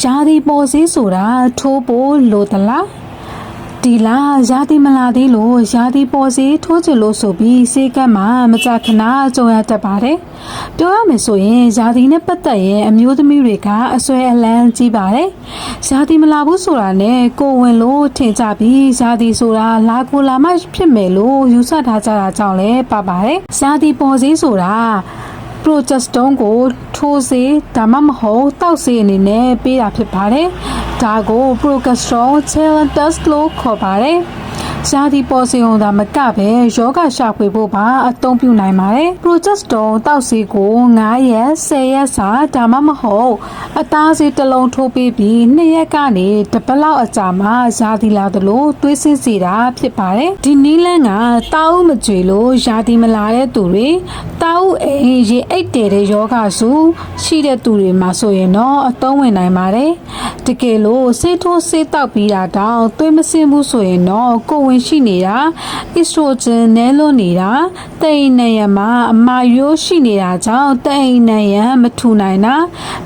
ရာသီပေါ်စည်းဆိုတာထိုးဖို့လိုသလားဒီလားရာသီမလာသေးလို့ရာသီပေါ်စည်းထိုးချင်လို့ဆိုပြီးစေကတ်မှာမကြခဏကြုံရတတ်ပါတယ်ပြောရမယ်ဆိုရင်ရာသီနဲ့ပတ်သက်ရင်အမျိုးသမီးတွေကအစွဲအလန်းကြီးပါတယ်ရာသီမလာဘူးဆိုတာနဲ့ကိုဝင်လို့ထင်ကြပြီးရာသီဆိုတာလာကိုလာမှဖြစ်မယ်လို့ယူဆထားကြတာကြောင့်လည်းပါပါတယ်ရာသီပေါ်စည်းဆိုတာprogesterone ကိုထိုးစေဒါမှမဟုတ်တောက်စေအနေနဲ့ပေးတာဖြစ်ပါတယ်။ဒါကို progesterone challenge test လို့ခေါ်ပါတယ်။ရာသီပေါ်စည်းအောင်သာမကပဲယောဂရှာဖွေဖို့ပါအသုံးပြုနိုင်ပါတယ်။ progesterone တောက်စေကို9ရက်10ရက်စာဒါမှမဟုတ်အသားစေးတစ်လုံးထိုးပေးပြီး2ရက်ကနေတစ်ပတ်လောက်အကြာမှာရာသီလာသလိုသွေးဆင်းစေတာဖြစ်ပါတယ်။ဒီနည်းလမ်းကတာအုပ်မကြွေလို့ရာသီမလာတဲ့သူတွေတာအုပ်အိမ်ရေအိတ်တဲ့ယောဂစုရှိတဲ့သူတွေမှာဆိုရင်တော့အသုံးဝင်နိုင်ပါတယ်။တကယ်လို့ဆေးထိုးဆေးတောက်ပြီးတာတောင်သွေးမဆင်းဘူးဆိုရင်တော့ကိုယ်ဝင်ရှိနေတာအီစထရိုဂျင်နဲလွန်နေတာတိမ်နံရံမှာအမာရိုးရှိနေတာကြောင့်တိမ်နံရံမထူနိုင်တာ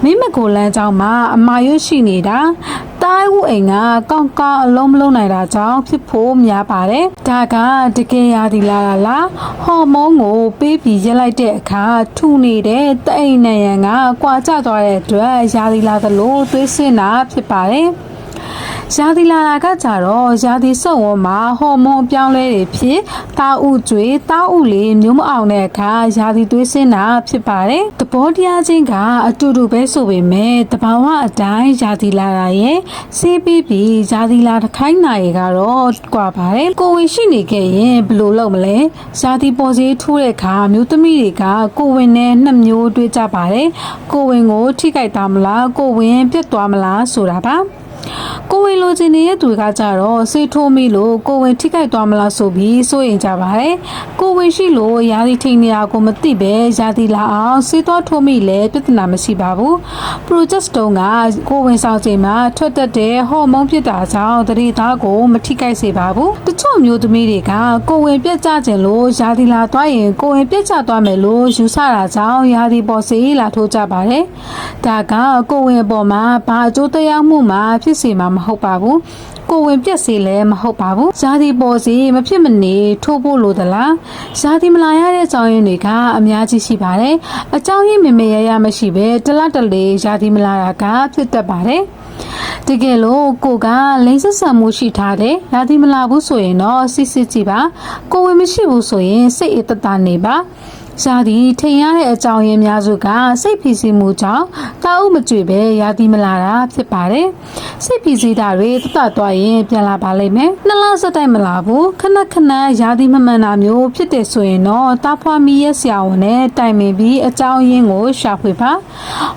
မိမကိုလန်းကြောင့်မှာအမာရိုးရှိနေတာတားဦးအိမ်ကကောင်းကောင်းအလုံးမလုံးနိုင်တာကြောင့်ဖြစ်ဖို့များပါတယ်ဒါကတကယ်ရာသီလာလားဟော်မုန်းကိုပေးပြီးရက်လိုက်တဲ့အခါထူနေတဲ့တိမ်နံရံကကွာကျသွားတဲ့အတွက်ရာသီလာသလိုသွေးဆင်းတာဖြစ်ပါတယ်ရာသီလာကကြတော့ရာသီစုံဝန်းမှာဟော်မုန်းအပြောင်းလဲတွေဖြစ်တာဥကျွေးတာဥလေးမျိုးမအောင်တဲ့အခါရာသီသွေးဆင်းတာဖြစ်ပါတယ်သဘောတရားချင်းကအတူတူပဲဆိုပေမဲ့တဘာဝအတိုင်းရာသီလာရဲ့ဆေးပြီးရာသီလာတစ်ခိုင်းနိုင်ကတော့ကွာပါတယ်ကိုဝင်ရှိနေခဲ့ရင်ဘယ်လိုလုပ်မလဲရာသီပေါ်စည်းထိုးတဲ့အခါမျိုးသမီးတွေကကိုဝင်နဲ့နှစ်မျိုးတွေးကြပါတယ်ကိုဝင်ကိုထိခိုက်တာမလားကိုဝင်ပြတ်သွားမလားဆိုတာပါကိုဝင်လိုချင်နေတဲ့သူကကြတော့ဆေးထိုးမိလို့ကိုဝင်ထိခိုက်သွားမလားဆိုပြီးစိုးရင်ကြပါတယ်ကိုဝင်ရှိလို့ရာသီထိန်နေတာကိုမသိပဲရာသီလာအောင်ဆေးသွားထိုးမိလဲပြဿနာမရှိပါဘူး progesterone ကကိုဝင်ဆောင်ချိန်မှာထွက်တတ်တဲ့ဟော်မုန်းဖြစ်တာကြောင့်တတိသားကိုမထိခိုက်စေပါဘူးတချို့မျိုးသမီးတွေကကိုဝင်ပြတ်ကျခြင်းလို့ရာသီလာသွားရင်ကိုဝင်ပြတ်ကျသွားမယ်လို့ယူဆတာကြောင့်ရာသီပေါ်ဆေးလာထိုးကြပါတယ်ဒါကကိုဝင်အပေါ်မှာဘာအကျိုးသက်ရောက်မှုမှဖြစ်စေမှာမဟုတ်ပါဘူးကိုဝင်ပြက်စီလည်းမဟုတ်ပါဘူးဇာတိပေါ်စီမဖြစ်မနေထိုးဖို့လိုသလားဇာတိမလာရတဲ့အကြောင်းရင်းတွေကအများကြီးရှိပါတယ်အကြောင်းရင်းမမေရမရှိပဲတလတလေဇာတိမလာတာကဖြစ်တတ်ပါတယ်တကယ်လို့ကိုကလိန်ဆက်ဆံမှုရှိထားတယ်ရာသီမလာဘူးဆိုရင်တော့စစ်စစ်ကြည့်ပါကိုဝင်မရှိဘူးဆိုရင်စိတ်အေးတတနေပါရာသီထိန်ရတဲ့အကြောင်းရင်းများစုကစိတ်ဖိစီးမှုကြောင့်တာအုပ်မကြွေပဲရာသီမလာတာဖြစ်ပါတယ်စိတ်ဖိစီးတာတွေတတ်သွားရင်ပြန်လာပါလိမ့်မယ်နှစ်လစတိုက်မလာဘူးခဏခဏရာသီမမှန်တာမျိုးဖြစ်တယ်ဆိုရင်တော့တာဖွာမီရဲ့ဆရာဝန်နဲ့တိုင်ပင်ပြီးအကြောင်းရင်းကိုရှာဖွေပါ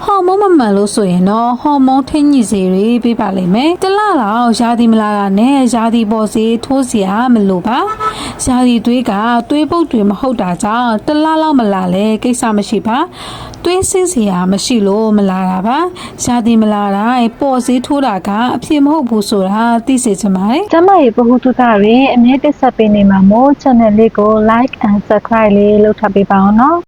ဟော်မုန်းမမှန်လို့ဆိုရင်တော့ဟော်မုန်းထိန်းညှိစေတွေပေးပါလိမ့်မယ်တလလောက်ရာသီမလာတာနဲ့ရာသီပေါ်စေထိုးစရာမလိုပါရာသီသွေးကသွေးပုတ်တွေမဟုတ်တာကြောင့်တလလောက်မလာလဲကိစ္စမရှိပါသွေးဆင်းစရာမရှိလို့မလာတာပါရာသီမလာတိုင်းပေါ်စည်းထိုးတာကအဖြစ်မဟုတ်ဘူးဆိုတာသိစေချင်ပါတယ်ကျမရဲ့ဗဟုသုတတွေအမြဲတက်ဆက်ပေးနေမှာမို့ channel လေးကို like and subscribe လေးလုပ်ထားပေးပါအောင်နော်